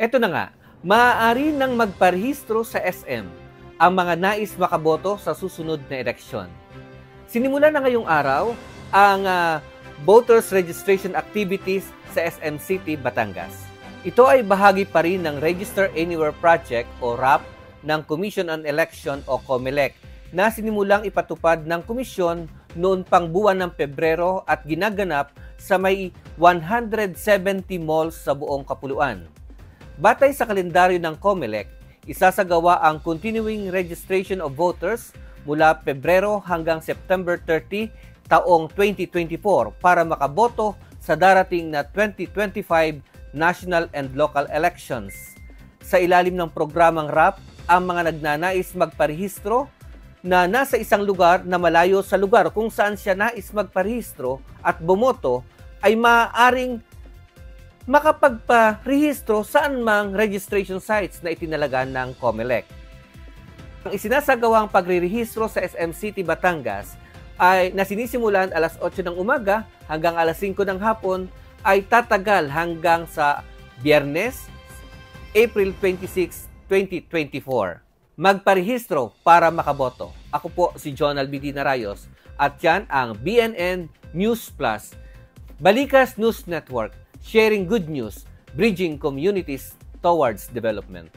Eto na nga, maaari nang magparehistro sa SM ang mga nais makaboto sa susunod na eleksyon. Sinimula na ngayong araw ang Voters Registration Activities sa SM City, Batangas. Ito ay bahagi pa rin ng Register Anywhere Project o RAP ng Commission on Election o COMELEC na sinimulang ipatupad ng komisyon noon pang buwan ng Pebrero at ginaganap sa may 170 malls sa buong kapuluan. Batay sa kalendaryo ng COMELEC, isasagawa ang continuing registration of voters mula Pebrero hanggang September 30 taong 2024 para makaboto sa darating na 2025 national and local elections. Sa ilalim ng programang RAP, ang mga nagnanais magparehistro na nasa isang lugar na malayo sa lugar kung saan siya nais magparehistro at bumoto ay maaaring makapagparehistro saan mang registration sites na itinalaga ng COMELEC. Ang isinasagawang pagrerehistro sa SM City, Batangas ay nasinisimulan alas 8 ng umaga hanggang alas 5 ng hapon ay tatagal hanggang sa Biyernes, April 26, 2024. Magparehistro para makaboto. Ako po si Jonal Bidina Rayos at yan ang BNN News Plus, Balikas News Network, sharing good news, bridging communities towards development.